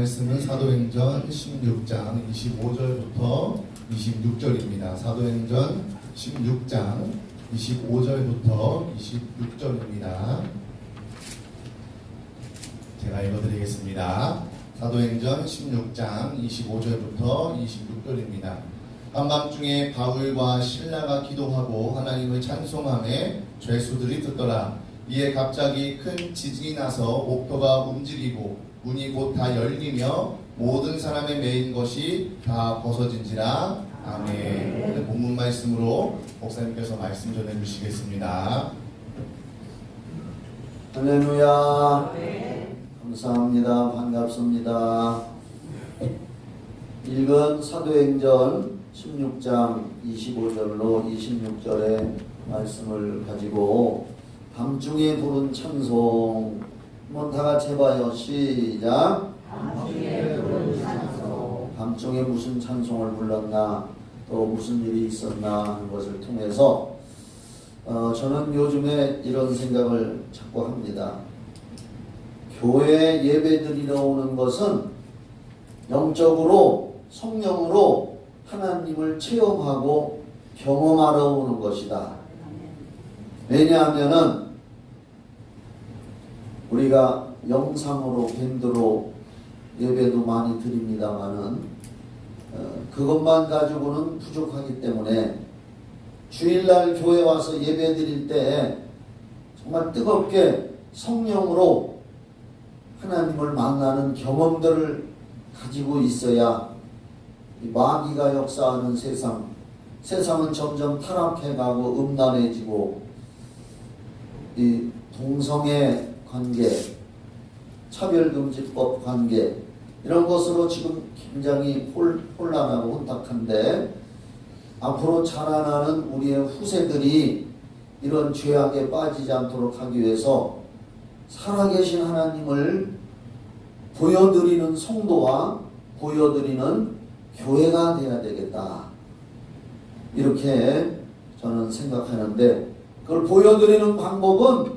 말씀은 사도행전 16장 25절부터 26절입니다. 사도행전 16장 25절부터 26절입니다. 제가 읽어드리겠습니다. 사도행전 16장 25절부터 26절입니다. 한밤중에 바울과 실라가 기도하고 하나님을 찬송하며 죄수들이 듣더라. 이에 갑자기 큰 지진이 나서 옥토가 움직이고 문이 곧 다 열리며 모든 사람의 매인 것이 다 벗어진지라. 아멘. 오늘 본문 말씀으로 목사님께서 말씀 전해주시겠습니다. 할렐루야. 감사합니다. 반갑습니다. 읽은 사도행전 16장 25절로 26절의 말씀을 가지고 밤중에 부른 찬송, 한번 다 같이 해봐요. 시작. 밤중에 부른 찬송. 밤중에 무슨 찬송을 불렀나, 또 무슨 일이 있었나 하는 것을 통해서 저는 요즘에 이런 생각을 자꾸 합니다. 교회 예배드리러 오는 것은 영적으로 성령으로 하나님을 체험하고 경험하러 오는 것이다. 왜냐하면은 우리가 영상으로 밴드로 예배도 많이 드립니다마는 그것만 가지고는 부족하기 때문에 주일날 교회 와서 예배 드릴 때 정말 뜨겁게 성령으로 하나님을 만나는 경험들을 가지고 있어야 이 마귀가 역사하는 세상은 점점 타락해가고 음란해지고 이 동성애 관계, 차별금지법 관계 이런 것으로 지금 굉장히 혼란하고 혼탁한데 앞으로 자라나는 우리의 후세들이 이런 죄악에 빠지지 않도록 하기 위해서 살아계신 하나님을 보여드리는 성도와 보여드리는 교회가 되어야 되겠다. 이렇게 저는 생각하는데 그걸 보여드리는 방법은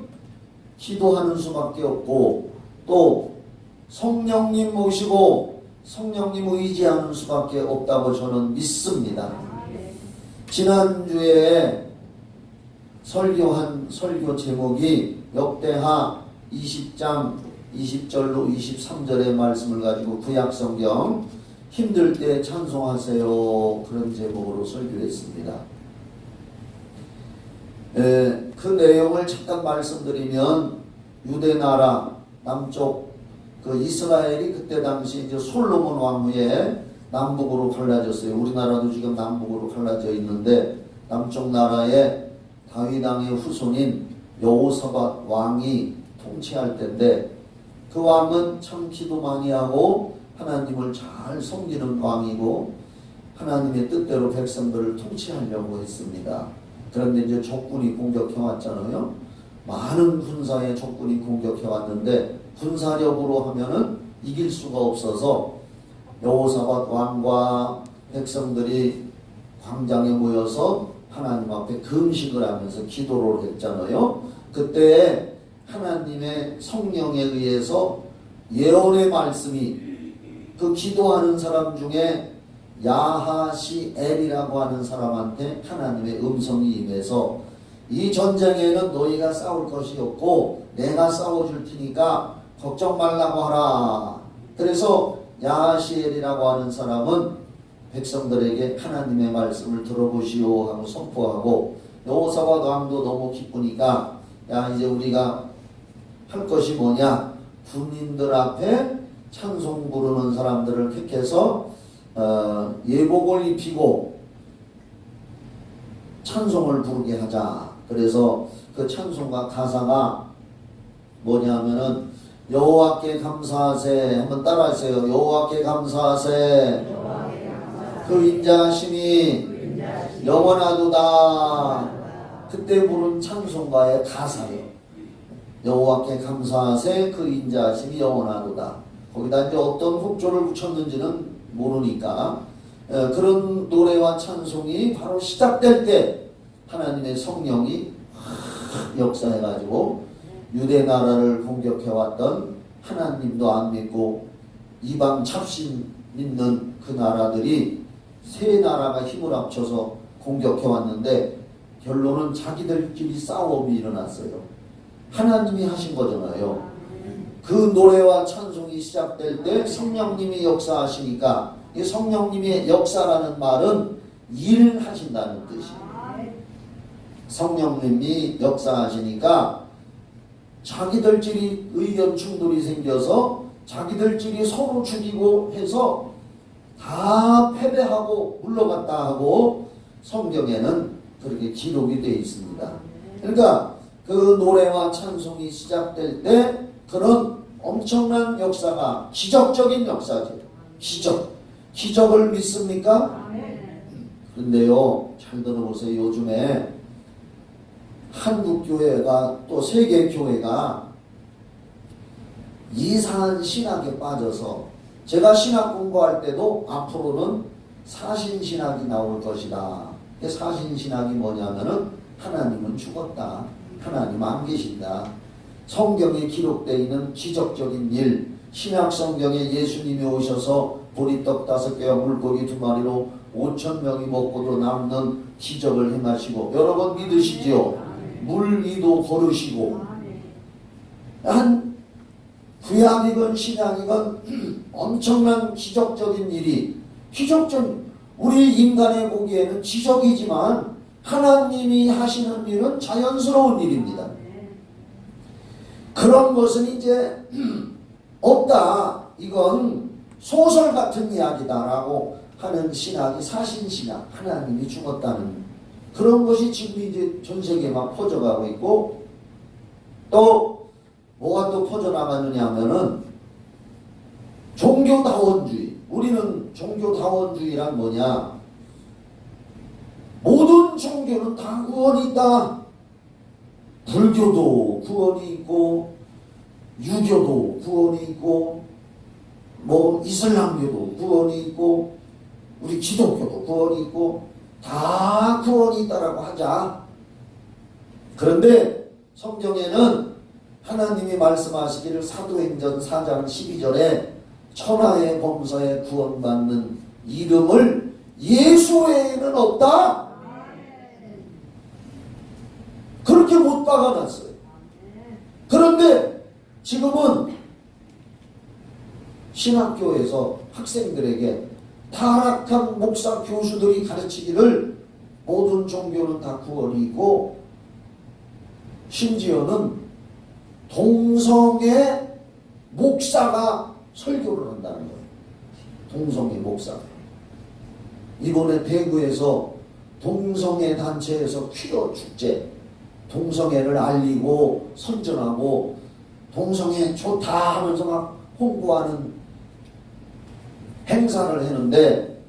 기도하는 수밖에 없고 또 성령님 모시고 성령님 의지하는 수밖에 없다고 저는 믿습니다. 지난주에 설교한 설교 제목이 역대하 20장 20절로 23절의 말씀을 가지고 구약성경 힘들 때 찬송하세요 그런 제목으로 설교했습니다. 그 내용을 잠깐 말씀드리면 유대 나라 남쪽 그 이스라엘이 그때 당시 이제 솔로몬 왕 후에 남북으로 갈라졌어요. 우리나라도 지금 남북으로 갈라져 있는데 남쪽 나라에 다윗 왕의 후손인 여호사밧 왕이 통치할 때인데 그 왕은 참 기도 많이 하고 하나님을 잘 섬기는 왕이고 하나님의 뜻대로 백성들을 통치하려고 했습니다. 그런데 이제 적군이 공격해 왔잖아요. 많은 군사의 적군이 공격해 왔는데 군사력으로 하면은 이길 수가 없어서 여호사밧 왕과 백성들이 광장에 모여서 하나님 앞에 금식을 하면서 기도를 했잖아요. 그때 하나님의 성령에 의해서 예언의 말씀이 그 기도하는 사람 중에 야하시엘이라고 하는 사람한테 하나님의 음성이 임해서 이 전쟁에는 너희가 싸울 것이 없고 내가 싸워줄 테니까 걱정 말라고 하라. 그래서 야하시엘이라고 하는 사람은 백성들에게 하나님의 말씀을 들어보시오 하고 선포하고 여호사밧 왕도 너무 기쁘니까 야 이제 우리가 할 것이 뭐냐, 군인들 앞에 찬송 부르는 사람들을 택해서 예복을 입히고 찬송을 부르게 하자. 그래서 그 찬송가 가사가 뭐냐면은 여호와께 감사하세. 한번 따라하세요. 여호와께 감사하세. 그 인자하심이 영원하도다. 그때 부른 찬송가의 가사예요. 여호와께 감사하세. 그 인자하심이 영원하도다. 거기다 이제 어떤 혹조를 붙였는지는 모르니까 그런 노래와 찬송이 바로 시작될 때 하나님의 성령이 역사해가지고 유대 나라를 공격해왔던 하나님도 안 믿고 이방 잡신 믿는 그 나라들이 세 나라가 힘을 합쳐서 공격해 왔는데 결론은 자기들끼리 싸움이 일어났어요. 하나님이 하신 거잖아요. 그 노래와 찬송이 시작될 때 성령님이 역사하시니까, 이 성령님의 역사라는 말은 일하신다는 뜻이에요. 성령님이 역사하시니까 자기들끼리 의견 충돌이 생겨서 자기들끼리 서로 죽이고 해서 다 패배하고 물러갔다 하고 성경에는 그렇게 기록이 되어 있습니다. 그러니까 그 노래와 찬송이 시작될 때 그런 엄청난 역사가, 기적적인 역사죠. 기적을 믿습니까? 그런데요, 잘 들어보세요. 요즘에 한국교회가 또 세계교회가 이상한 신학에 빠져서, 제가 신학 공부할 때도 앞으로는 사신신학이 나올 것이다. 사신신학이 뭐냐면은 하나님은 죽었다, 하나님 안 계신다, 성경에 기록되어 있는 기적적인 일, 신약 성경에 예수님이 오셔서 보리떡 5개와 물고기 2마리로 5,000명이 먹고도 남는 기적을 행하시고, 여러분 믿으시지요? 물 위도 걸으시고, 한 구약이건 신약이건 엄청난 기적적인 일이, 우리 인간의 보기에는 기적이지만 하나님이 하시는 일은 자연스러운 일입니다. 그런 것은 이제 없다, 이건 소설 같은 이야기다라고 하는 신학이 사신신학, 하나님이 죽었다는 그런 것이 지금 이제 전 세계에 막 퍼져가고 있고, 또 뭐가 또 퍼져나가느냐 하면은 종교다원주의. 우리는 종교다원주의란 뭐냐, 모든 종교는 다 구원이 있다. 불교도 구원이 있고, 유교도 구원이 있고, 뭐 이슬람교도 구원이 있고, 우리 기독교도 구원이 있고, 다 구원이 있다라고 하자. 그런데 성경에는 하나님이 말씀하시기를 사도행전 4장 12절에 천하의 범사에 구원받는 이름을 예수 외에는 없다, 그렇게 못 박아놨어요. 그런데 지금은 신학교에서 학생들에게 타락한 목사 교수들이 가르치기를 모든 종교는 다 구원이 있고, 심지어는 동성애 목사가 설교를 한다는 거예요. 동성애 목사. 이번에 대구에서 동성애 단체에서 퀴어 축제, 동성애를 알리고 선전하고 동성애 좋다 하면서 막 홍보하는 행사를 했는데,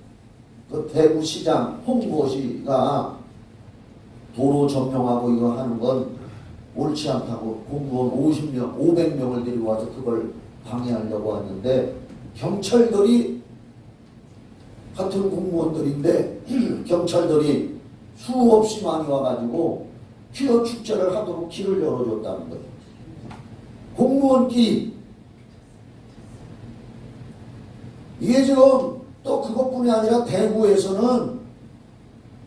그 대구시장 홍보시가 도로 점령하고 이거 하는 건 옳지 않다고 공무원 50명, 500명을 데리고 와서 그걸 방해하려고 하는데, 경찰들이, 같은 공무원들인데 경찰들이 수없이 많이 와가지고 퀴어 축제를 하도록 길을 열어줬다는 거예요. 공무원끼리. 이게 지금 또 그것뿐이 아니라 대구에서는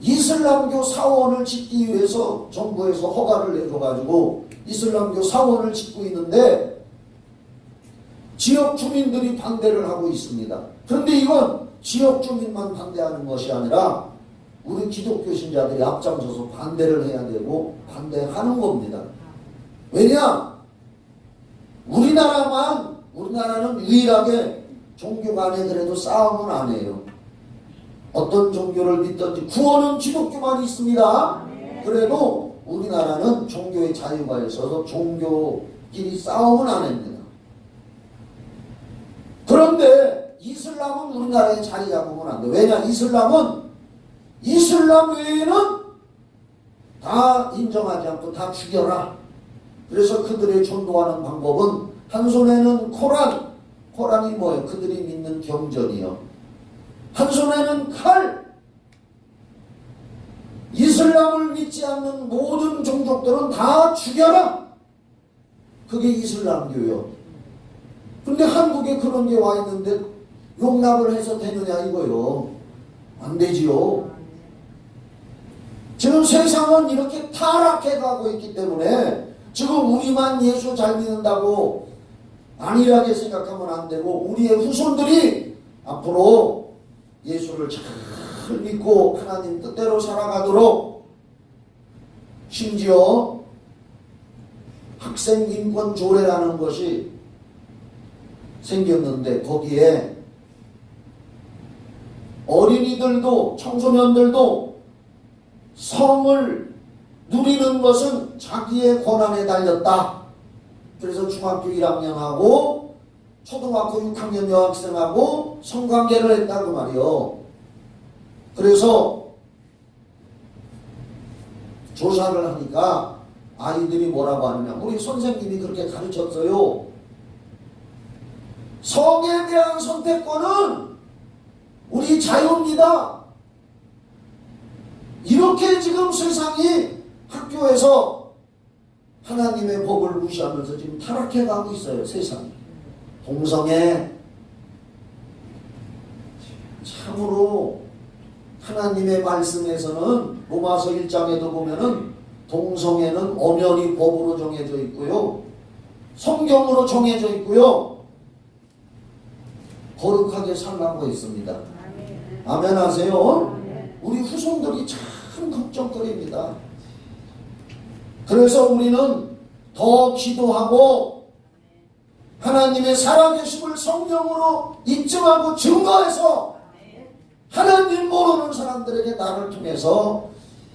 이슬람교 사원을 짓기 위해서 정부에서 허가를 내줘가지고 이슬람교 사원을 짓고 있는데 지역 주민들이 반대를 하고 있습니다. 그런데 이건 지역 주민만 반대하는 것이 아니라 우리 기독교 신자들이 앞장서서 반대를 해야 되고 반대하는 겁니다. 왜냐? 우리나라는 유일하게 종교 간에 그래도 싸움은 안 해요. 어떤 종교를 믿든지 구원은 기독교만 있습니다. 그래도 우리나라는 종교의 자유가 있어서 종교끼리 싸움은 안 합니다. 그런데 이슬람은 우리나라에 자리 잡으면 안 돼. 왜냐? 이슬람 외에는 다 인정하지 않고 다 죽여라. 그래서 그들의 전도하는 방법은 한 손에는 코란이 뭐예요? 그들이 믿는 경전이요. 한 손에는 칼. 이슬람을 믿지 않는 모든 종족들은 다 죽여라. 그게 이슬람교요. 근데 한국에 그런 게 와 있는데 용납을 해서 되느냐 이거요. 안 되지요. 지금 세상은 이렇게 타락해 가고 있기 때문에 지금 우리만 예수 잘 믿는다고 안일하게 생각하면 안 되고 우리의 후손들이 앞으로 예수를 잘 믿고 하나님 뜻대로 살아가도록 심지어 학생인권 조례라는 것이 생겼는데 거기에 어린이들도 청소년들도 성을 누리는 것은 자기의 권한에 달렸다. 그래서 중학교 1학년하고 초등학교 6학년 여학생하고 성관계를 했다고 말이요. 그래서 조사를 하니까 아이들이 뭐라고 하느냐. 우리 선생님이 그렇게 가르쳤어요. 성에 대한 선택권은 우리 자유입니다. 이렇게 지금 세상이 학교에서 하나님의 법을 무시하면서 지금 타락해 가고 있어요. 세상이. 동성애 참으로 하나님의 말씀에서는 로마서 1장에도 보면은 동성애는 엄연히 법으로 정해져 있고요. 성경으로 정해져 있고요. 거룩하게 살라고 있습니다. 아멘 하세요. 우리 후손들이 참 걱정거리입니다. 그래서 우리는 더 기도하고 하나님의 살아계심을 성령으로 입증하고 증거해서 하나님 모르는 사람들에게 나를 통해서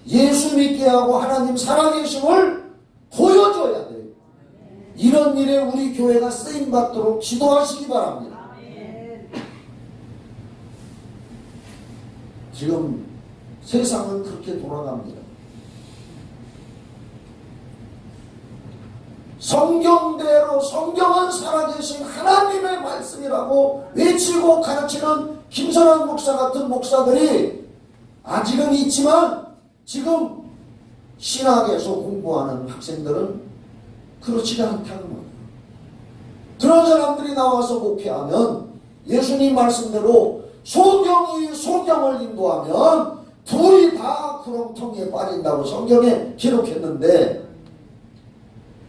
예수 믿게 하고 하나님 살아계심을 보여줘야 돼요. 이런 일에 우리 교회가 쓰임받도록 기도하시기 바랍니다. 지금 세상은 그렇게 돌아갑니다. 성경대로 성경은 살아계신 하나님의 말씀이라고 외치고 가르치는 김선환 목사 같은 목사들이 아직은 있지만 지금 신학에서 공부하는 학생들은 그렇지가 않다는 거예요. 그런 사람들이 나와서 목회하면 예수님 말씀대로 소경이 소경을 인도하면 둘이 다 구렁텅이에 빠진다고 성경에 기록했는데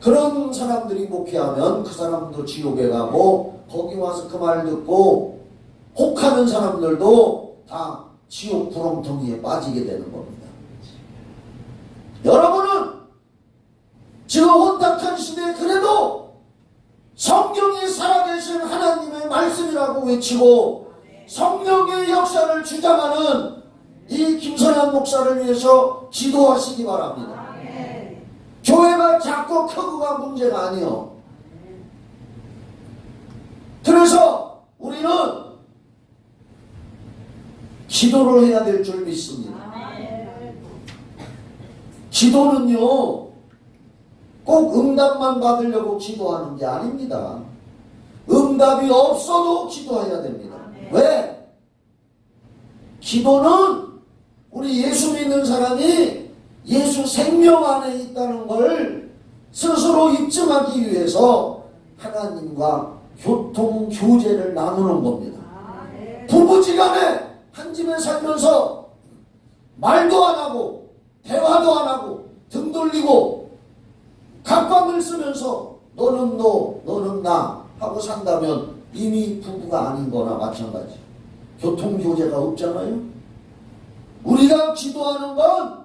그런 사람들이 목회하면 그 사람도 지옥에 가고 거기 와서 그 말 듣고 혹하는 사람들도 다 지옥 구렁텅이에 빠지게 되는 겁니다. 여러분은 지금 혼탁한 시대에 그래도 성경이 살아계신 하나님의 말씀이라고 외치고 성령의 역사를 주장하는 이 김선환 목사를 위해서 기도하시기 바랍니다. 교회가 작고 크고가 문제가 아니요. 그래서 우리는 기도를 해야 될 줄 믿습니다. 기도는요 꼭 응답만 받으려고 기도하는 게 아닙니다. 응답이 없어도 기도해야 됩니다. 왜? 기도는 우리 예수 믿는 사람이 예수 생명 안에 있다는 걸 스스로 입증하기 위해서 하나님과 교통 교제를 나누는 겁니다. 부부지간에 한 집에 살면서 말도 안 하고 대화도 안 하고 등 돌리고 각방을 쓰면서 너는 너 너는 나 하고 산다면 이미 부부가 아닌 거나 마찬가지. 교통 교제가 없잖아요. 우리가 기도하는 건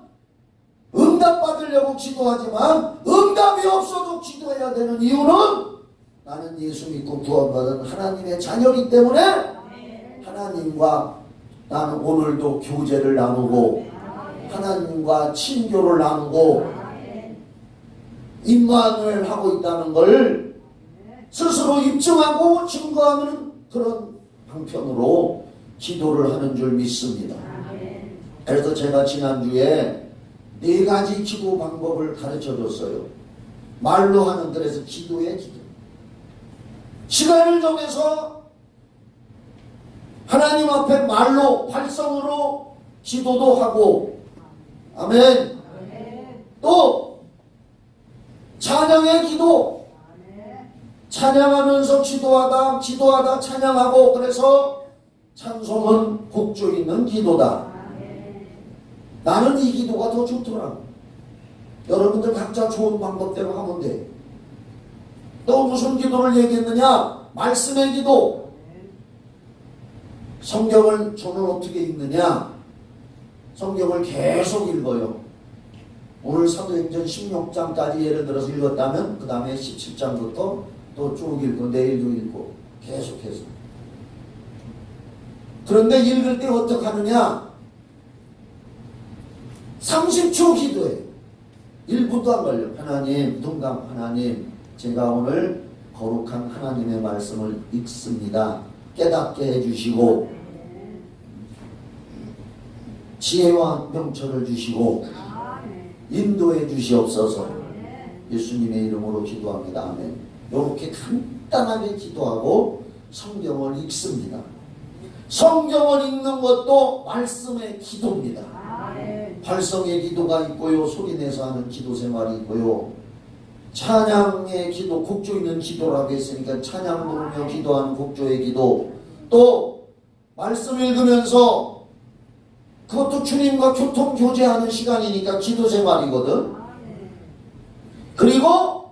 응답 받으려고 기도하지만 응답이 없어도 기도해야 되는 이유는 나는 예수 믿고 구원받은 하나님의 자녀이기 때문에 하나님과 나는 오늘도 교제를 나누고 하나님과 친교를 나누고 임마누엘 하고 있다는 걸 스스로 입증하고 증거하는 그런 방편으로 기도를 하는 줄 믿습니다. 그래서 제가 지난주에 4가지 기도 방법을 가르쳐 줬어요. 말로 하는 그래서 기도의 기도. 시간을 정해서 하나님 앞에 말로 발성으로 기도도 하고 아멘. 또 찬양의 기도 찬양하면서 기도하다 찬양하고, 그래서 찬송은 곡조 있는 기도다. 나는 이 기도가 더 좋더라. 여러분들 각자 좋은 방법대로 하면 돼. 또 무슨 기도를 얘기했느냐? 말씀의 기도. 성경을 저는 어떻게 읽느냐? 성경을 계속 읽어요. 오늘 사도행전 16장까지 예를 들어서 읽었다면 그 다음에 17장부터 또 쭉 읽고 내일도 읽고 계속해서. 그런데 읽을 때 어떻게 하느냐? 30초 기도해. 1분도 안 걸려. 하나님, 동감 하나님, 제가 오늘 거룩한 하나님의 말씀을 읽습니다. 깨닫게 해주시고 지혜와 명철을 주시고 인도해 주시옵소서. 예수님의 이름으로 기도합니다. 아멘. 이렇게 간단하게 기도하고 성경을 읽습니다. 성경을 읽는 것도 말씀의 기도입니다. 발성의 기도가 있고요, 소리내서 하는 기도 생활이 있고요, 찬양의 기도, 곡조 있는 기도라고 했으니까 찬양 부르며 기도하는 곡조의 기도, 또 말씀 읽으면서 그것도 주님과 교통 교제하는 시간이니까 기도 생활이거든. 그리고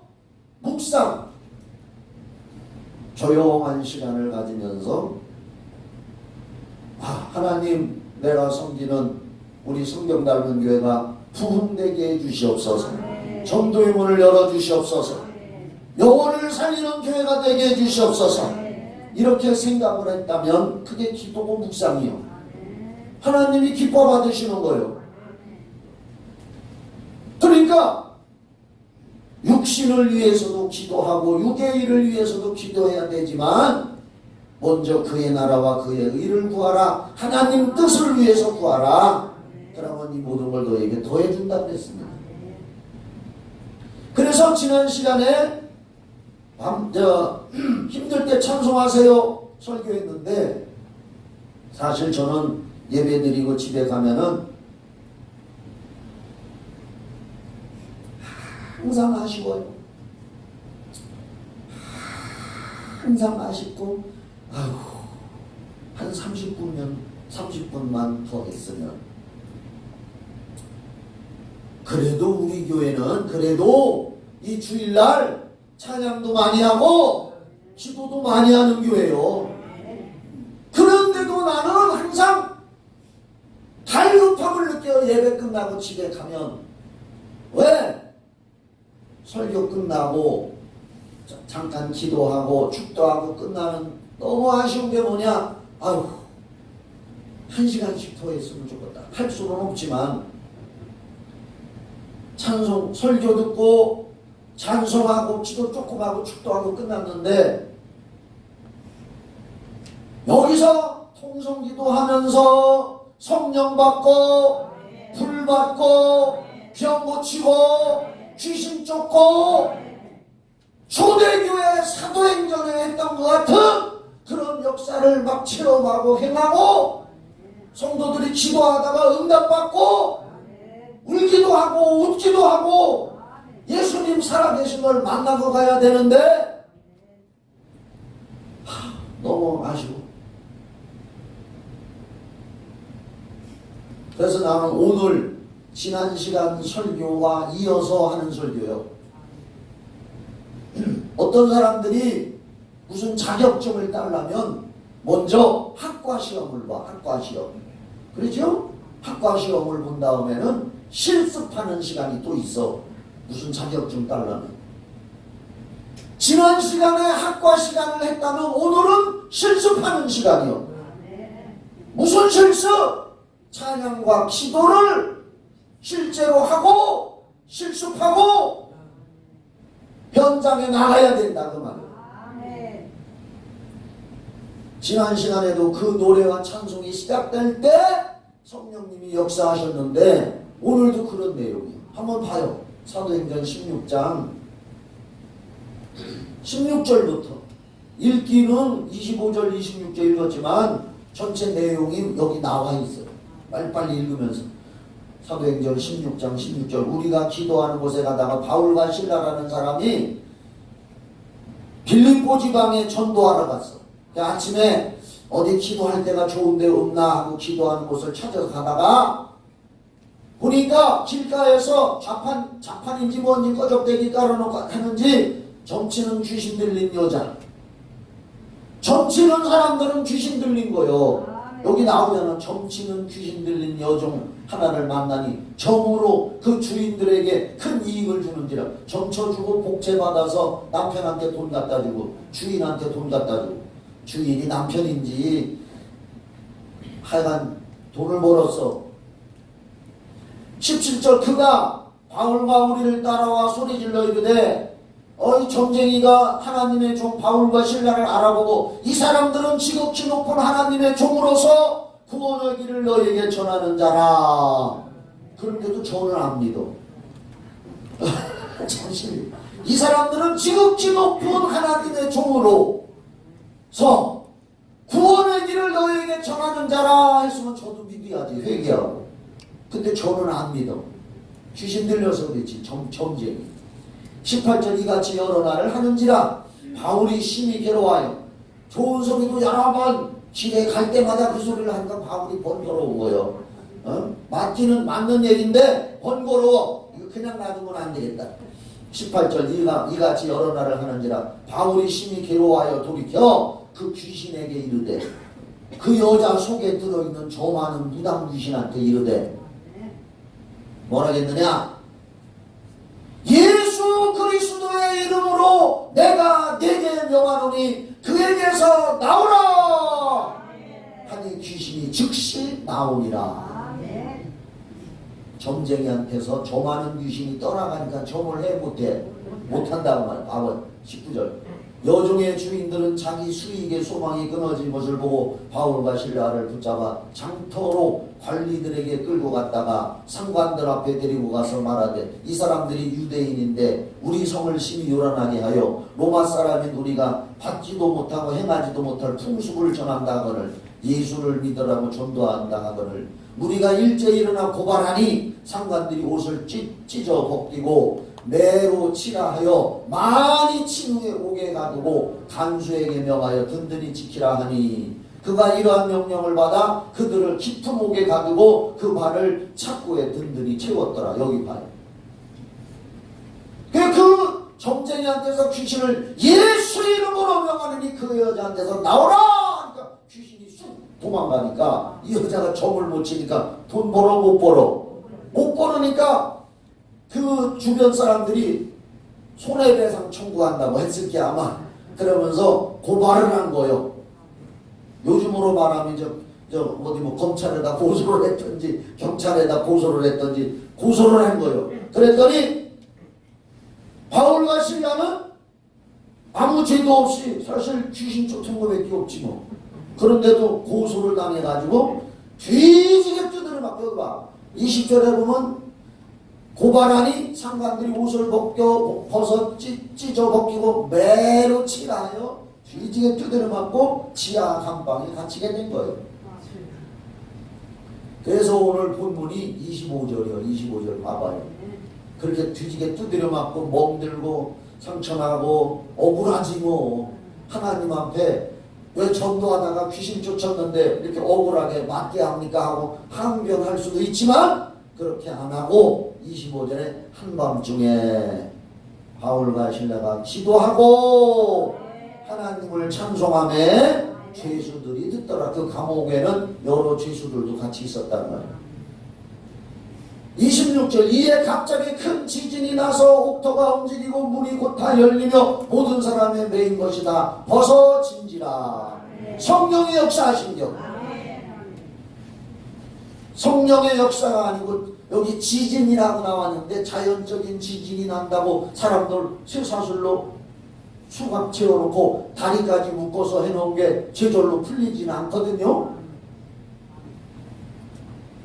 묵상, 조용한 시간을 가지면서 하나님, 내가 섬기는 우리 성경 닮은 교회가 부흥되게 해주시옵소서. 전도의 문을 열어주시옵소서. 영혼을 살리는 교회가 되게 해주시옵소서. 이렇게 생각을 했다면 그게 기도고 묵상이요. 하나님이 기뻐 받으시는 거예요. 그러니까 육신을 위해서도 기도하고 육의 일을 위해서도 기도해야 되지만 먼저 그의 나라와 그의 의를 구하라. 하나님 뜻을 위해서 구하라. 그러면 이 모든 걸 너에게 더해준다고 했습니다. 그래서 지난 시간에 힘들 때 찬송하세요 설교했는데, 사실 저는 예배 드리고 집에 가면은 항상 아쉬워요. 항상 아쉽고, 한 30분만 더 했으면. 그래도 우리 교회는 그래도 이 주일날 찬양도 많이 하고 기도도 많이 하는 교회요. 그런데도 나는 항상 갈급함을 느껴요. 예배 끝나고 집에 가면. 왜? 설교 끝나고 잠깐 기도하고 축도하고 끝나는 너무 아쉬운 게 뭐냐? 1시간씩 더 했으면 좋겠다. 할 수는 없지만 찬송, 설교 듣고 찬송하고 기도 조금 하고 축도하고 끝났는데, 여기서 통성기도 하면서 성령 받고 불 받고 병 고치고 귀신 쫓고 초대교회 사도행전에 했던 것 같은 그런 역사를 막 체험하고 행하고, 성도들이 기도하다가 응답받고 울기도 하고 웃기도 하고 예수님 살아계신 걸 만나고 가야 되는데 너무 아쉬워. 그래서 나는 오늘 지난 시간 설교와 이어서 하는 설교요. 어떤 사람들이 무슨 자격증을 따려면 먼저 학과 시험을 봐. 학과 시험. 그렇죠? 학과 시험을 본 다음에는 실습하는 시간이 또 있어. 무슨 자격증 따려면. 지난 시간에 학과 시간을 했다면 오늘은 실습하는 시간이요. 무슨 실습? 찬양과 기도를 실제로 하고 실습하고 현장에 나가야 된다 그 말이에요. 지난 시간에도 그 노래와 찬송이 시작될 때 성령님이 역사하셨는데 오늘도 그런 내용이에요. 한번 봐요. 사도행전 16장 16절부터 읽기는 25절 26절 읽었지만 전체 내용이 여기 나와 있어요. 빨리빨리 읽으면서 사도행전 16장 16절 우리가 기도하는 곳에 가다가 바울과 실라라는 사람이 빌립보 지방에 전도하러 갔어. 아침에 어디 기도할 때가 좋은데 없나 하고 기도하는 곳을 찾아서 가다가 보니까 길가에서 자판인지 뭔지 꺼적대기 깔아놓고 하는지 점치는 귀신 들린 여자, 점치는 사람들은 귀신 들린 거요. 여기 나오잖아. 점치는 귀신 들린 여종 하나를 만나니 점으로 그 주인들에게 큰 이익을 주는지라. 점쳐주고 복제받아서 남편한테 돈 갖다 주고 주인한테 돈 갖다 주고, 주인이 남편인지 하여간 돈을 벌었어. 17절 그가 바울과 우리를 따라와 소리질러 이르되 어이 점쟁이가 하나님의 종 바울과 신라를 알아보고 이 사람들은 지극히 높은 하나님의 종으로서 구원의 길을 너에게 전하는 자라. 그런데도 저는 안 믿어. 잠시 이 사람들은 지극히 높은 하나님의 종으로서 구원의 길을 너에게 전하는 자라 했으면 저도 믿어야지, 회개하고. 근데 저는 안 믿어. 귀신 들려서 그렇지. 점쟁이. 18절 이같이 여러 날을 하는지라 바울이 심히 괴로워하여. 좋은 소리도 여러 번 길에 갈 때마다 그 소리를 하니까 바울이 번거로운 거예요. 맞기는 맞는 얘기인데 번거로워. 이거 그냥 놔두면 안 되겠다. 18절 이같이 여러 날을 하는지라 바울이 심히 괴로워하여 돌이켜 그 귀신에게 이르되, 그 여자 속에 들어있는 저 많은 무당 귀신한테 이르되 뭐라겠느냐? 예수 그리스도의 이름으로 내가 네게 명하노니 그에게서 나오라 하니 귀신이 즉시 나오니라. 점쟁이한테서 저 많은 귀신이 떠나가니까 점을 해 못한다고 말이야. 바울 19절 여종의 주인들은 자기 수익의 소망이 끊어진 것을 보고 바울과 실라를 붙잡아 장터로 관리들에게 끌고 갔다가 상관들 앞에 데리고 가서 말하되 이 사람들이 유대인인데 우리 성을 심히 요란하게 하여 로마 사람인 우리가 받지도 못하고 행하지도 못할 풍습을 전한다거늘 예수를 믿으라고 전도한다 하거늘 우리가 일제 일어나 고발하니 상관들이 옷을 찢어 벗기고 매로 치라 하여 많이 친 후에 옥에 가두고 간수에게 명하여 든든히 지키라 하니 그가 이러한 명령을 받아 그들을 깊은 옥에 가두고 그 발을 착고에 든든히 채웠더라. 여기 봐요. 그 점쟁이한테서 귀신을 예수 이름으로 명하느니 그 여자한테서 나오라 하니까 귀신이 쑥 도망가니까 이 여자가 점을 못 치니까 돈 벌어 못 벌으니까 그 주변 사람들이 손해배상 청구한다고 했을 게 아마. 그러면서 고발을 한 거예요. 요즘으로 말하면 어디 뭐 검찰에다 고소를 했던지 경찰에다 고소를 했던지 고소를 한 거예요. 그랬더니 바울과 실라는 아무 죄도 없이 사실 귀신 쫓은 거밖에 없지 뭐. 그런데도 고소를 당해가지고 뒤지게 두드려 맞고 봐. 20절에 보면 고발하니 상관들이 옷을 벗어 찢어 벗기고 매로 칠하여 뒤지게 두드려 맞고 지하 감방에 갇히게 된 거예요. 그래서 오늘 본문이 25절이요. 25절 봐봐요. 그렇게 뒤지게 두드려 맞고 멍들고 상처나고 억울하지 뭐. 하나님 앞에 왜 전도하다가 귀신 쫓았는데 이렇게 억울하게 맞게 합니까 하고 항변할 수도 있지만 그렇게 안 하고 25절에 한밤중에 바울과 실라가 기도하고 하나님을 찬송하며 죄수들이 듣더라. 그 감옥에는 여러 죄수들도 같이 있었단 말이에요. 26절 이에 갑자기 큰 지진이 나서 옥토가 움직이고 문이 곧 다 열리며 모든 사람의 메인 것이 다 벗어진지라. 성령의 역사하신겨. 성령의 역사가 아니고 여기 지진이라고 나왔는데 자연적인 지진이 난다고 사람들 쇠사슬로 수갑 채워놓고 다리까지 묶어서 해놓은 게 저절로 풀리지는 않거든요.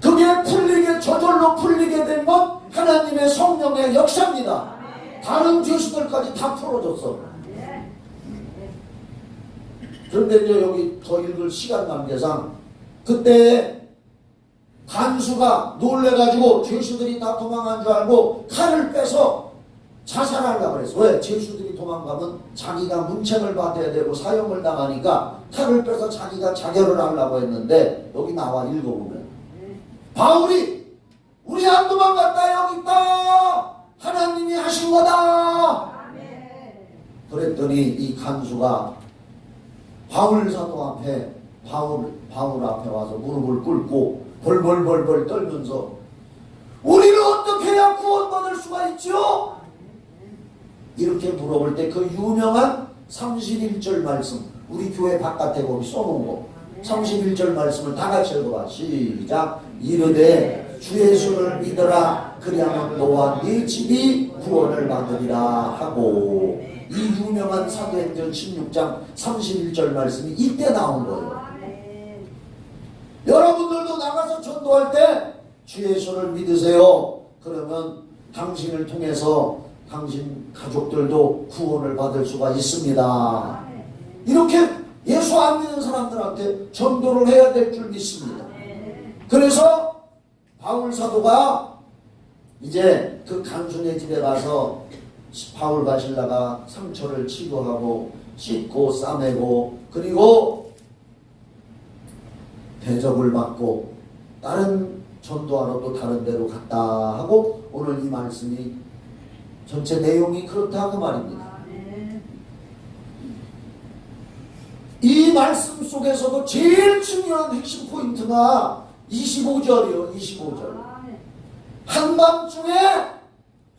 그게 저절로 풀리게 된 건 하나님의 성령의 역사입니다. 다른 죄수들까지 다 풀어줬어. 그런데 이제 여기 더 읽을 시간 관계상 그때 간수가 놀래가지고 죄수들이 다 도망한 줄 알고 칼을 빼서 자살하려고 그랬어. 왜? 죄수들이 도망가면 자기가 문책을 받아야 되고 사형을 당하니까 칼을 빼서 자기가 자결을 하려고 했는데 여기 나와 읽어보면 바울이 우리 안 도망갔다 여기 있다 하나님이 하신 거다 그랬더니 이 간수가 바울 사도 앞에 바울 앞에 와서 무릎을 꿇고 벌벌벌벌 떨면서 우리를 어떻게 해야 구원받을 수가 있죠? 이렇게 물어볼 때 그 유명한 31절 말씀 우리 교회 바깥에 거기 써놓은 거 31절 말씀을 다 같이 읽어봐. 시작. 이르되 주 예수를 믿어라 그리하면 너와 네 집이 구원을 받으리라 하고 이 유명한 사도행전 16장 31절 말씀이 이때 나온 거예요. 여러분들도 나가서 전도할 때 주 예수를 믿으세요. 그러면 당신을 통해서 당신 가족들도 구원을 받을 수가 있습니다. 이렇게 예수 안 믿는 사람들한테 전도를 해야 될 줄 믿습니다. 그래서 바울 사도가 이제 그 간수네 집에 가서 바울과 실라가 상처를 치료하고 씻고 싸매고 그리고 대접을 받고 다른 전도하러 또 다른 데로 갔다 하고 오늘 이 말씀이 전체 내용이 그렇다 그 말입니다. 이 말씀 속에서도 제일 중요한 핵심 포인트가 25절이요. 25절. 한밤중에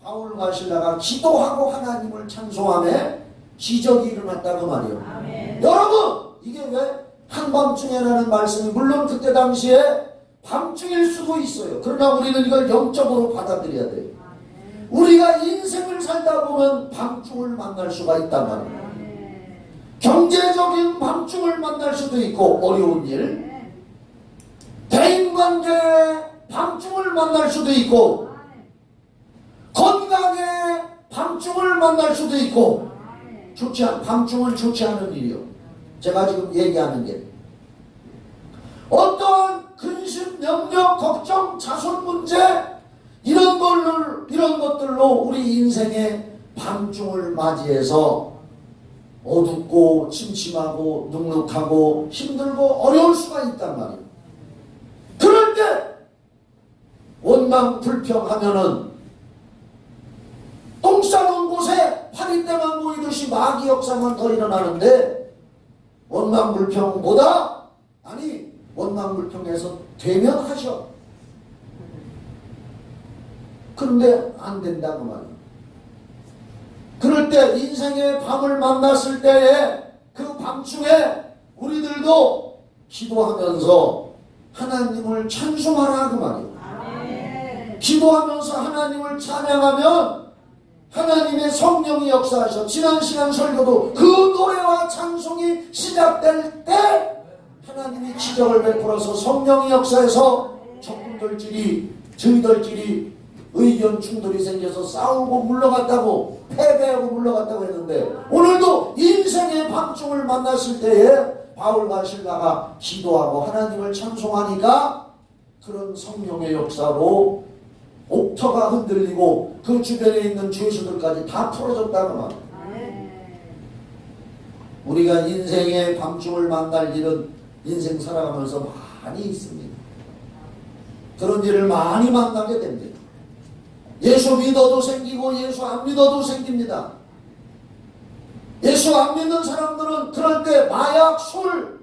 바울과 실라가 기도하고 하나님을 찬송하며 기적이 일어났다 그 말이에요. 여러분 이게 왜 한밤중에라는 말씀이 물론 그때 당시에 밤중일 수도 있어요. 그러나 우리는 이걸 영적으로 받아들여야 돼요. 우리가 인생을 살다 보면 밤중을 만날 수가 있단 말이에요. 경제적인 밤중을 만날 수도 있고 어려운 일, 대인관계 밤중을 만날 수도 있고 건강에 밤중을 만날 수도 있고 밤중은 좋지 않은 일이요. 제가 지금 얘기하는 게 어떠한 근심, 염려, 걱정, 자손 문제 이런 것들로 우리 인생의 밤중을 맞이해서 어둡고 침침하고 눅눅하고 힘들고 어려울 수가 있단 말이에요. 그럴 때 원망 불평하면은 똥 싸는 곳에 파리떼만 모이듯이 마귀 역사만 더 일어나는데 원망불평보다 원망불평에서 되면 하셔. 그런데 안 된다고 말이에요. 그럴 때 인생의 밤을 만났을 때에 그 밤중에 우리들도 기도하면서 하나님을 찬송하라 그 말이에요. 기도하면서 하나님을 찬양하면 하나님의 성령이 역사하셔. 지난 시간 설교도 그 노래와 찬송이 시작될 때 하나님이 기적을 베풀어서 성령이 역사해서 적군들끼리 저희들끼리 의견 충돌이 생겨서 싸우고 물러갔다고 패배하고 물러갔다고 했는데 오늘도 인생의 밤중을 만났을 때에 바울과 실라가 기도하고 하나님을 찬송하니까 그런 성령의 역사로 옥터가 흔들리고 그 주변에 있는 죄수들까지 다 풀어졌다고 말합니다. 우리가 인생의 밤중을 만날 일은 인생 살아가면서 많이 있습니다. 그런 일을 많이 만나게 됩니다. 예수 믿어도 생기고 예수 안 믿어도 생깁니다. 예수 안 믿는 사람들은 그럴 때 마약, 술,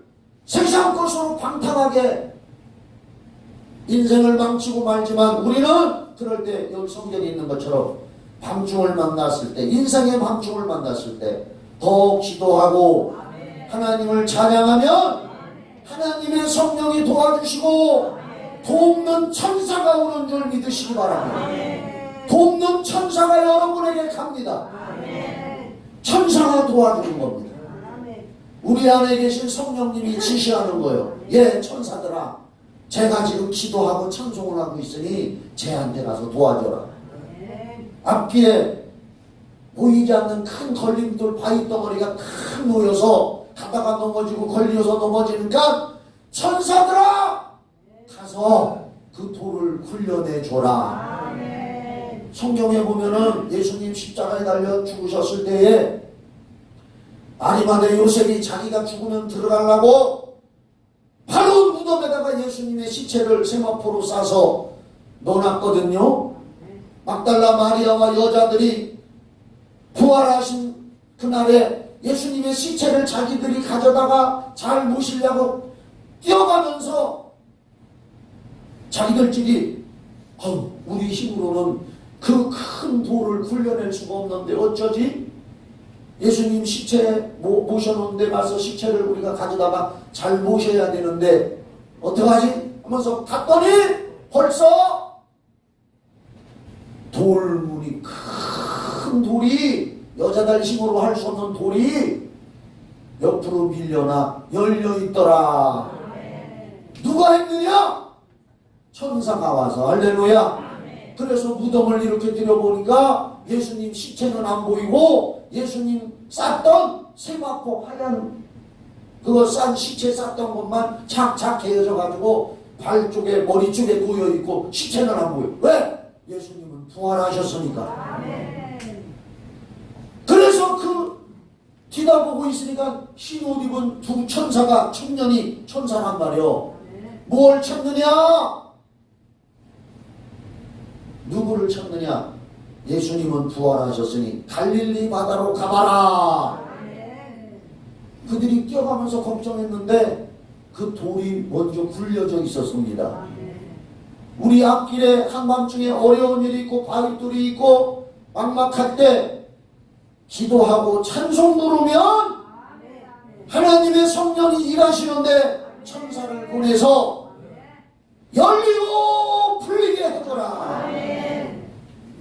세상 것으로 방탕하게 인생을 망치고 말지만 우리는 그럴 때 여기 성경에 있는 것처럼 밤중을 만났을 때 인생의 밤중을 만났을 때 더 기도하고 하나님을 찬양하면 하나님의 성령이 도와주시고 돕는 천사가 오는 줄 믿으시기 바랍니다. 돕는 천사가 여러분에게 갑니다. 천사가 도와주는 겁니다. 우리 안에 계신 성령님이 지시하는 거예요. 예, 천사들아, 제가 지금 기도하고 찬송을 하고 있으니 쟤한테 가서 도와줘라. 앞길에 보이지 않는 큰 걸림돌 바위덩어리가 큰 놓여서 가다가 넘어지고 걸려서 넘어지니까 천사들아 가서 그 돌을 굴려내줘라. 성경에 보면은 예수님 십자가에 달려 죽으셨을 때에 아리마대 요셉이 자기가 죽으면 들어가려고 바로 무덤에다가 예수님의 시체를 세마포로 싸서 넣어놨거든요. 막달라 마리아와 여자들이 부활하신 그날에 예수님의 시체를 자기들이 가져다가 잘 모시려고 뛰어가면서 자기들끼리 우리 힘으로는 그 큰 돌을 굴려낼 수가 없는데 어쩌지? 예수님 시체 모셔놓은 데 가서 시체를 우리가 가져다가 잘 모셔야 되는데 어떡하지? 하면서 갔더니 벌써 돌문이 큰 돌이 여자들 힘으로 할 수 없는 돌이 옆으로 밀려나 열려있더라. 누가 했느냐? 천사가 와서 할렐루야. 그래서 무덤을 이렇게 들여보니까 예수님 시체는 안 보이고 예수님 쌌던 세마포 하얀 그거 싼 시체 쌌던 것만 착착 헤어져 가지고 발 쪽에 머리 쪽에 놓여 있고 시체는 안 보여. 왜? 예수님은 부활하셨으니까. 그래서 그 뒤다보고 있으니까 흰 옷 입은 두 천사가 청년이 천사란 말이요. 뭘 찾느냐? 누구를 찾느냐? 예수님은 부활하셨으니 갈릴리 바다로 가봐라. 그들이 뛰어가면서 걱정했는데 그 돌이 먼저 굴려져 있었습니다. 우리 앞길에 한밤중에 어려운 일이 있고 바위돌이 있고 막막할 때 기도하고 찬송 부르면 하나님의 성령이 일하시는데 천사를 보내서 열리고 풀리게 해줘라.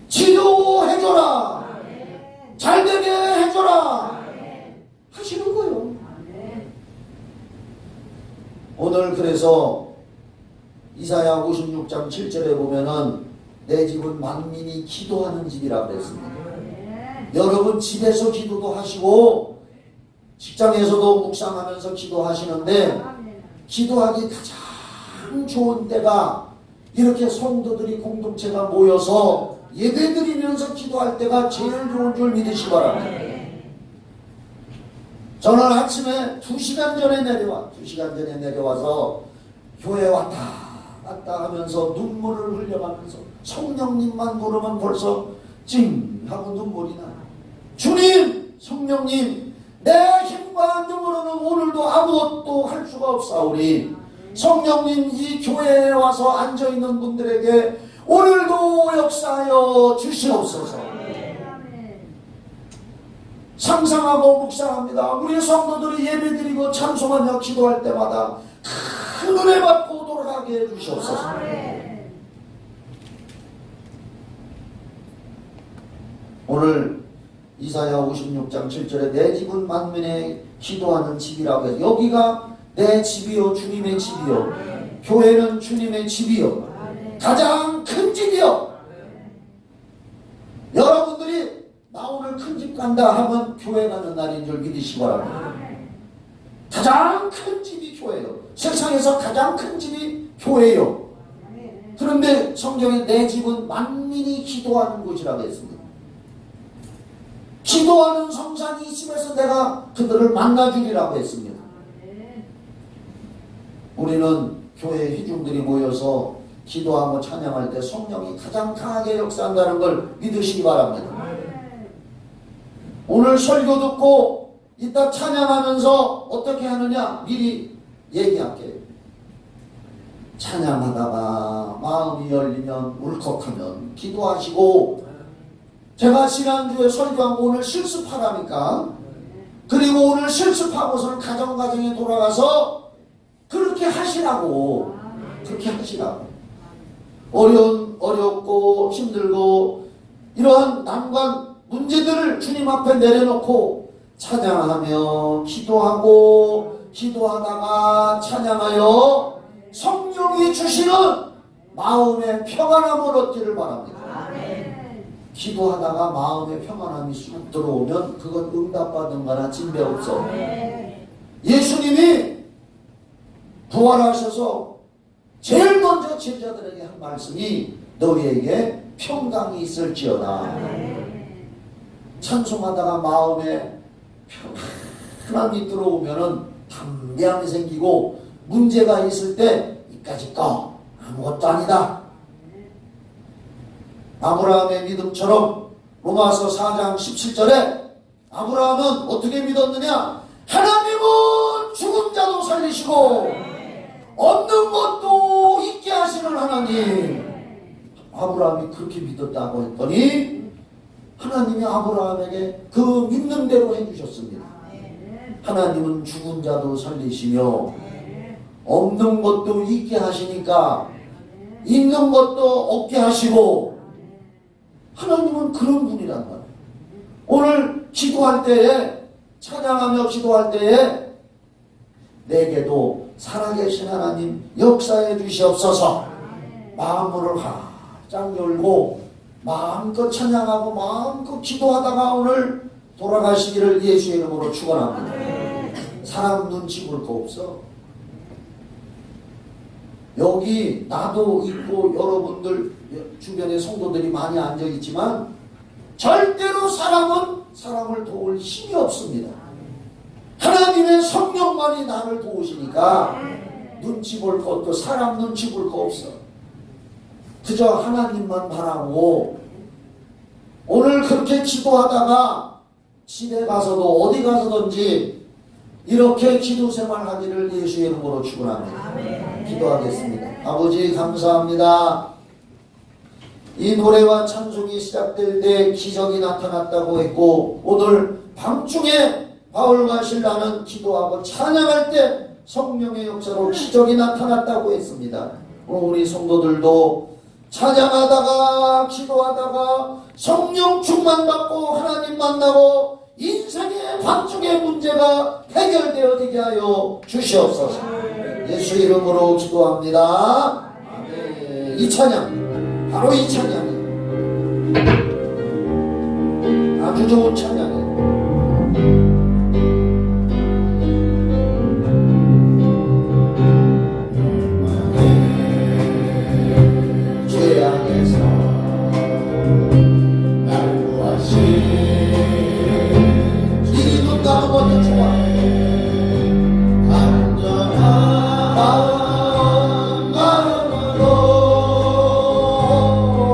치료해줘라. 잘되게 해줘라. 하시는 거예요. 오늘 그래서 이사야 56장 7절에 보면은 내 집은 만민이 기도하는 집이라고 그랬습니다. 여러분 집에서 기도도 하시고 직장에서도 묵상하면서 기도하시는데 기도하기 가장 좋은 때가 이렇게 성도들이 공동체가 모여서 예배드리면서 기도할 때가 제일 좋은 줄 믿으시기 바랍니다. 저는 아침에 2시간 전에 내려와서 교회 왔다 갔다 하면서 눈물을 흘려가면서 성령님만 부르면 벌써 찡 하고 눈물이 나요. 주님, 성령님, 내 힘과 능으로는 오늘도 아무것도 할 수가 없사오니 성령님 이 교회에 와서 앉아있는 분들에게 오늘도 역사하여 주시옵소서. 상상하고 묵상합니다. 우리 성도들이 예배드리고 찬송하며 기도할 때마다 큰 은혜 받고 돌아가게 해주시옵소서. 오늘 이사야 56장 7절에 내 집은 만민의 기도하는 집이라고 해서 여기가 내 집이요 주님의 집이요 교회는 주님의 집이요 가장 큰 집이요. 여러분들이 나 오늘 큰 집 간다 하면 교회 가는 날인 줄 믿으시기 바랍니다. 가장 큰 집이 교회요. 세상에서 가장 큰 집이 교회요. 그런데 성경에 내 집은 만민이 기도하는 곳이라고 했습니다. 기도하는 성산이 있으면서 내가 그들을 만나주리라고 했습니다. 우리는 교회 회중들이 모여서 기도하고 찬양할 때 성령이 가장 강하게 역사한다는 걸 믿으시기 바랍니다. 오늘 설교 듣고 이따 찬양하면서 어떻게 하느냐 미리 얘기할게요. 찬양하다가 마음이 열리면 울컥하면 기도하시고 제가 지난주에 설교하고 오늘 실습하라니까 그리고 오늘 실습하고서는 가정에 돌아가서 그렇게 하시라고 그렇게 하시라고 어렵고 힘들고 이러한 난관 문제들을 주님 앞에 내려놓고 찬양하며 기도하다가 찬양하여 성령이 주시는 마음의 평안함을 얻기를 바랍니다. 기도하다가 마음의 평안함이 쑥 들어오면 그건 응답받은 거나 진배 없어. 예수님이 부활하셔서 제일 먼저 제자들에게 한 말씀이 너희에게 평강이 있을지어다. 찬송하다가 마음에 편안함이 들어오면은 담대함이 생기고, 문제가 있을 때 이까짓 거 아무것도 아니다. 아브라함의 믿음처럼 로마서 4장 17절에 아브라함은 어떻게 믿었느냐? 하나님은 죽은 자도 살리시고 없는 것도 있게 하시는 하나님. 아브라함이 그렇게 믿었다고 했더니 하나님이 아브라함에게 그 믿는 대로 해주셨습니다. 하나님은 죽은 자도 살리시며 없는 것도 있게 하시니까 있는 것도 없게 하시고, 하나님은 그런 분이란 말이에요. 오늘 기도할 때에, 찬양하며 기도할 때에 내게도 살아계신 하나님 역사해 주시옵소서. 마음을 활짝 열고 마음껏 찬양하고 마음껏 기도하다가 오늘 돌아가시기를 예수의 이름으로 축원합니다. 사람 눈치 볼 거 없어. 여기 나도 있고 여러분들 주변에 성도들이 많이 앉아있지만 절대로 사람을 도울 힘이 없습니다. 하나님의 성령만이 나를 도우시니까 눈치 볼 것도, 사람 눈치 볼 거 없어. 그저 하나님만 바라고 오늘 그렇게 기도하다가 집에 가서도 어디 가서든지 이렇게 기도 생활하기를 예수의 이름으로 축원합니다. 기도하겠습니다. 아버지 감사합니다. 이 노래와 찬송이 시작될 때 기적이 나타났다고 했고, 오늘 밤중에 바울과 실라는 기도하고 찬양할 때 성령의 역사로 기적이 나타났다고 했습니다. 우리 성도들도 찬양하다가 기도하다가 성령 충만받고 하나님 만나고 인생의 밤중의 문제가 해결되어 되게 하여 주시옵소서. 예수 이름으로 기도합니다. 아멘. 이 찬양, 바로 이 찬양이 아주 좋은 찬양이에요. 죄악에서 날 구하신 이 눈 감은 것도 좋아해. 마음으로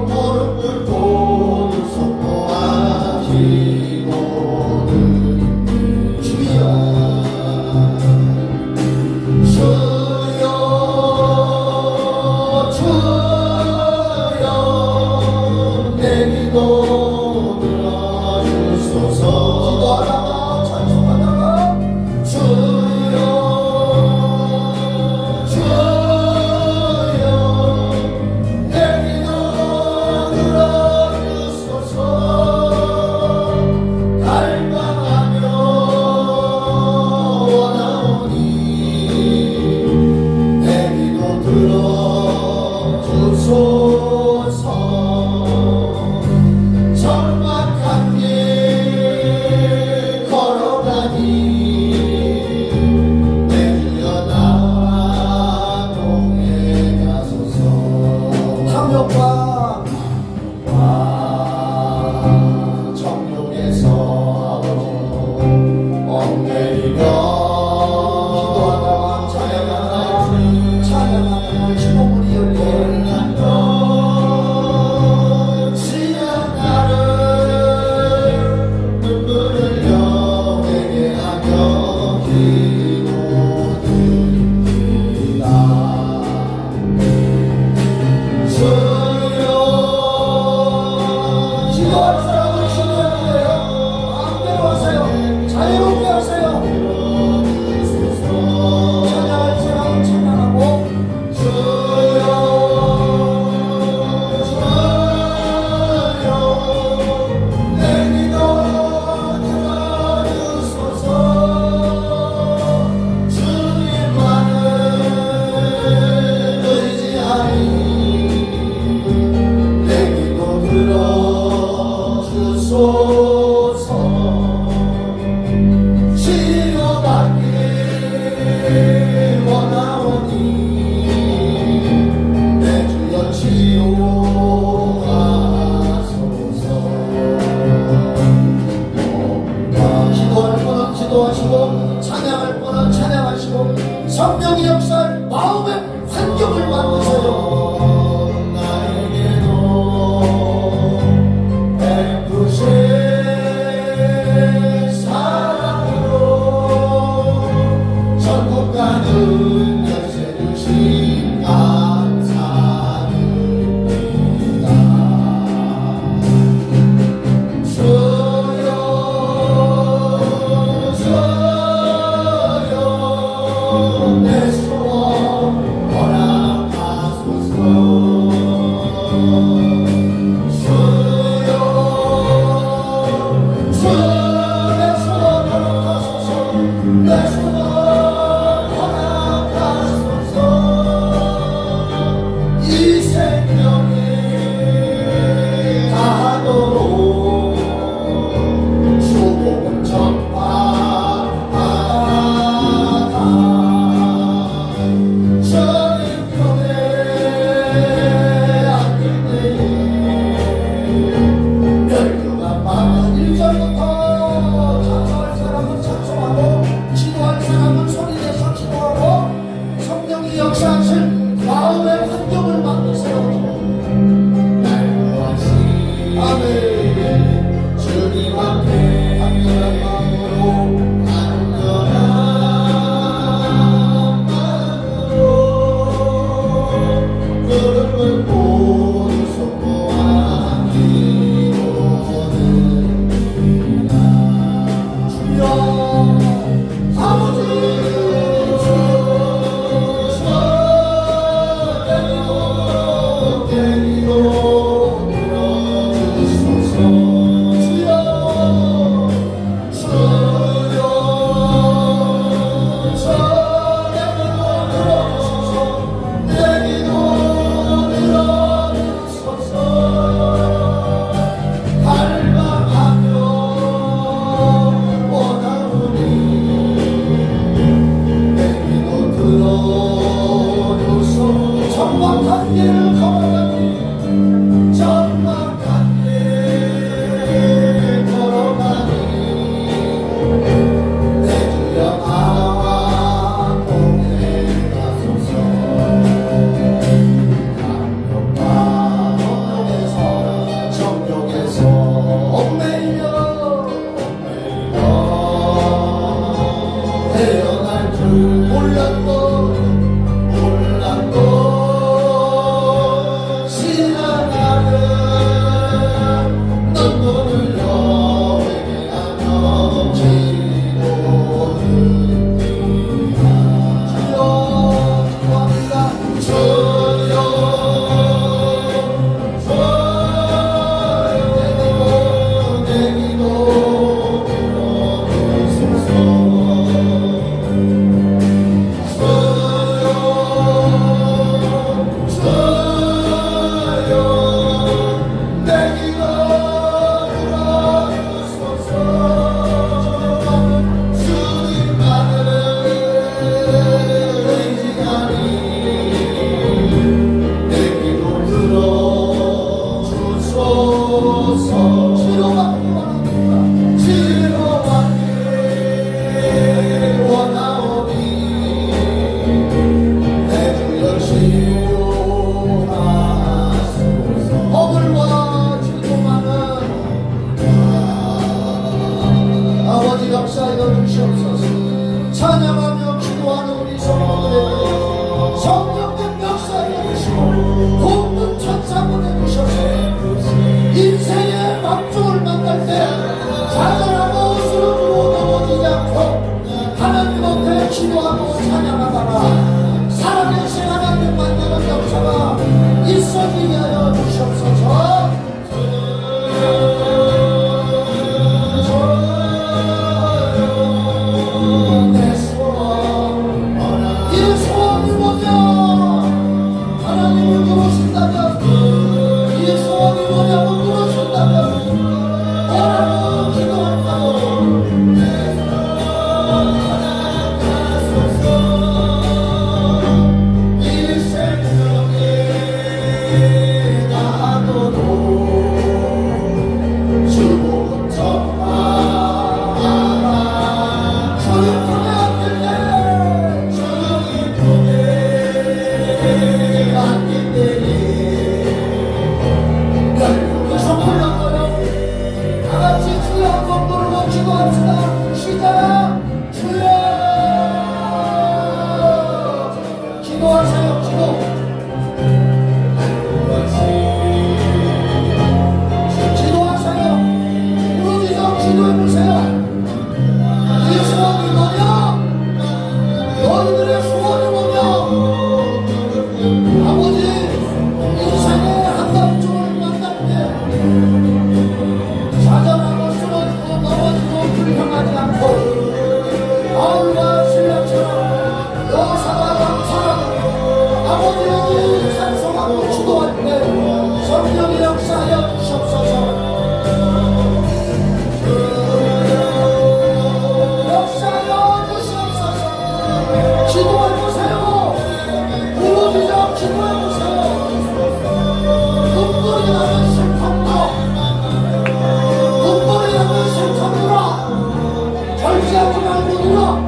무릎 꿇고 손모하시고는 주여 주여 주여 내 기도 들어주소서. 기도하다가 찬송하다가 주여 주여 내 기도 들어주소서. 갈망하며 원하오니 내 기도 들어주소서. 적막한 길 걸어가니 내 주여 나동에 가소서. 탐욕과 정욕에서 얽매이며 기도하다가 찬양하다가 기도문이 열려 지난 나를 눈물 흘려 회개하며 기도드립니다. 주여 기도할 사람은 기도해야 돼요. 마음대로 하세요. 자유롭게 하세요. 찬양할 사람은 찬양하고 성령이 역사하실 마음의 환경을 만드세요. 아멘. 주님 앞에 간절한 마음으로 그를 모두 소모한 기도드립니다. 주여 아버지 정확한 길을 걸어가니 정확한 길 걸어가니 내 주여 나와 동행하소서. 감격과 정욕에서 얽매이며 태어날 줄 몰랐던 역사하여 주시옵소서. 찬양하며 기도하는 우리 성도들에게 성령님 역사하여 주시고 공급 천사 보내주셔서 인생의 막중을 만날 때 좌절하고 쓰러지고 넘어지지 않고 하나님 앞에 기도하고 찬양하다가 살아계신 하나님 만나는 역사가 있어지게 하여 주시옵소서. 절제하지 말고 울어.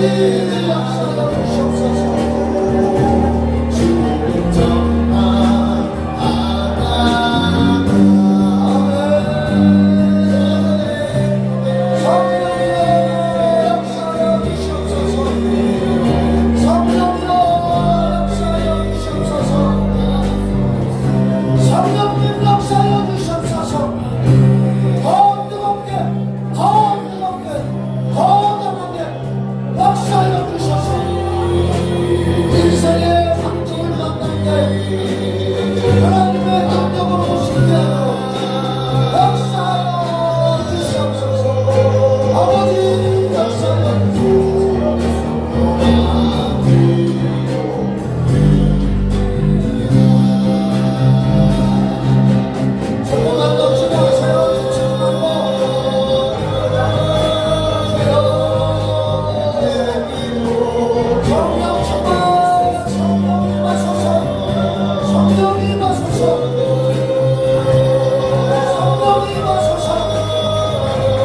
역사여 주시옵소서. 하나님의 능력으로 오시게 역사여 주시옵소서. 아버지 역사여 조금만 더 기도하세요. 지치지 말고 성령 충만, 성령 임하소서. 성령 임하소서. 성령 임하소서. 기름 부어주시옵소서.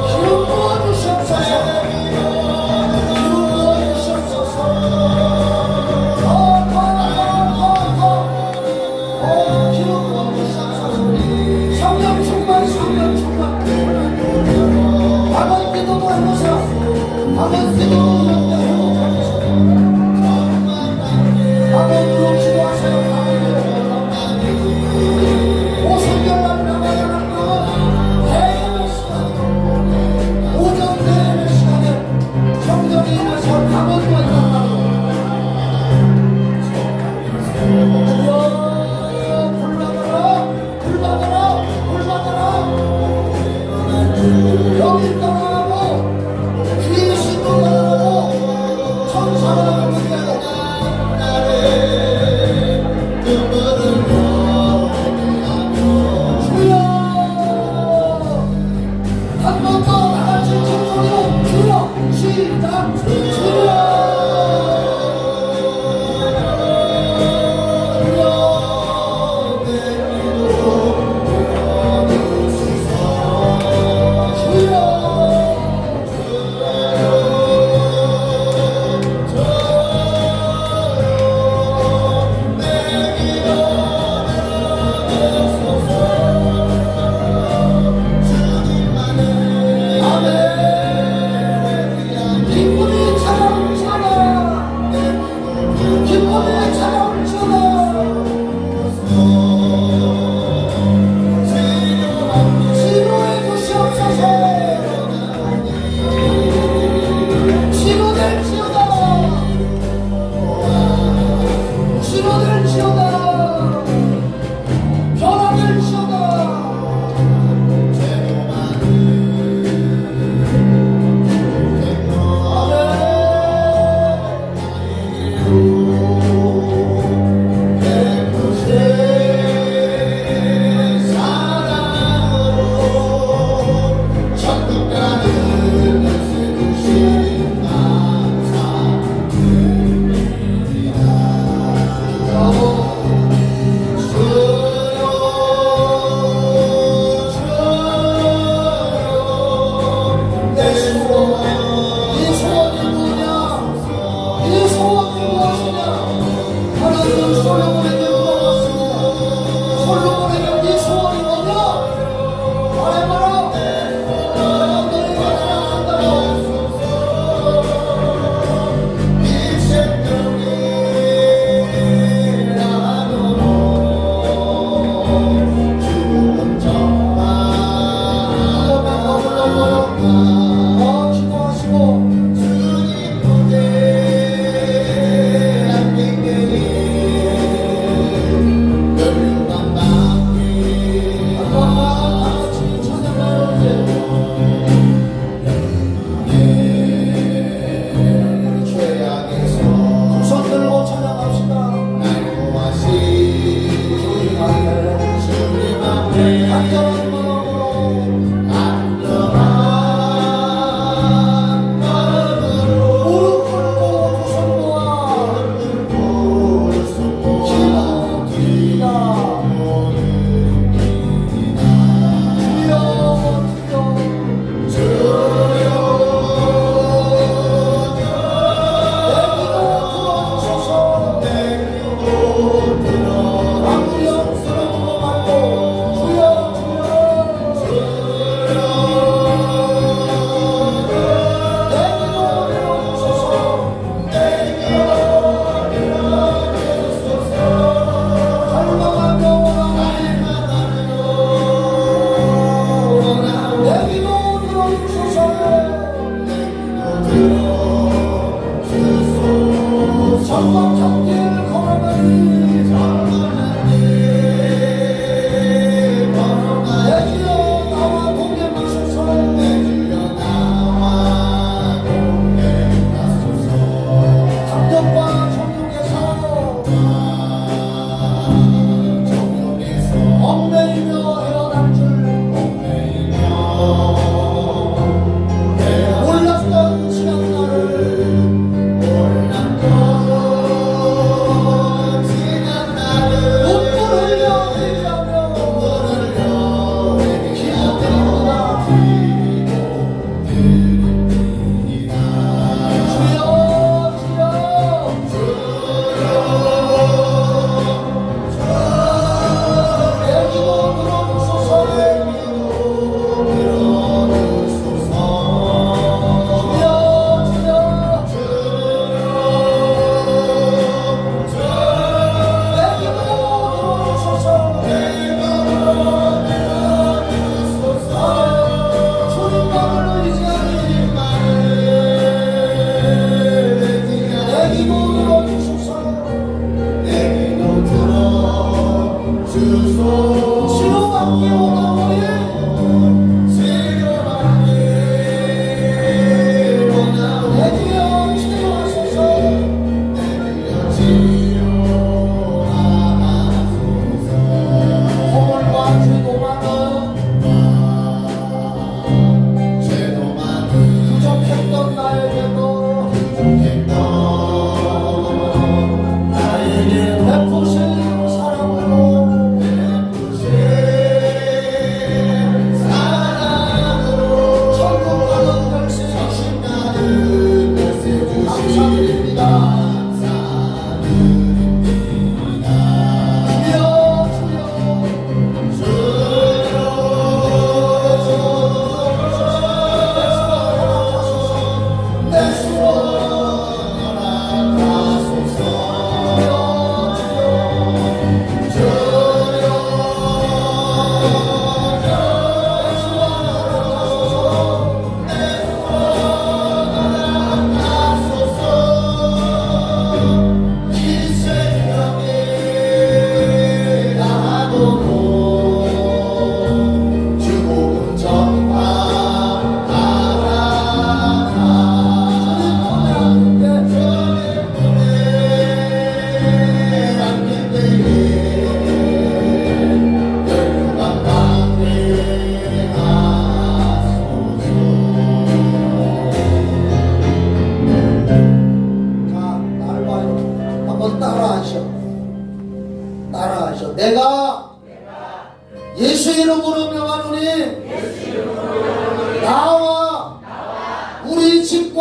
기름 부어주시옵소서. 기름 부어주시옵소서. 성령 충만, 성령 충만. 밤은 기도도 해보세요. 밤은 기도도 해보세요. 밤은 기도 기도하세요. 오순절날 나가는 건 대회의 시간, 오전 대회의 시간에 성령이 임해서 밤은 왔단 말이에요. 불받아라, 불받아라, 불받아라. 여기 떠나고 귀신도 떠나고 천사가 떠나고 주여 한 번 더 나같이 천소리로 주여 시작. 주여 기쁨이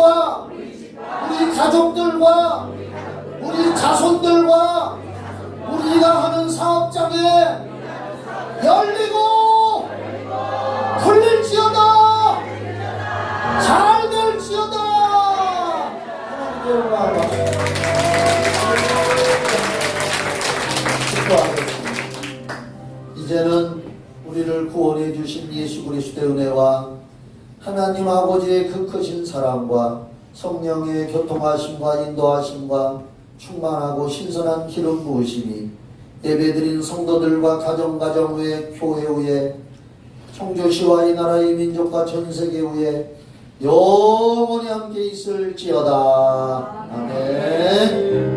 집과 우리 가족들과 우리 자손들과 우리가 하는 사업장에 열리고 풀릴지어다. 잘 될지어다. 하나님께 축복하겠습니다. 이제는 우리를 구원해 주신 예수 그리스도의 은혜와 하나님 아버지의 그 크신 사랑과 성령의 교통하심과 인도하심과 충만하고 신선한 기름 부으심이 예배드린 성도들과 가정 위에 교회 위에 청주시와 이 나라의 민족과 전세계 위에 영원히 함께 있을지어다. 아멘.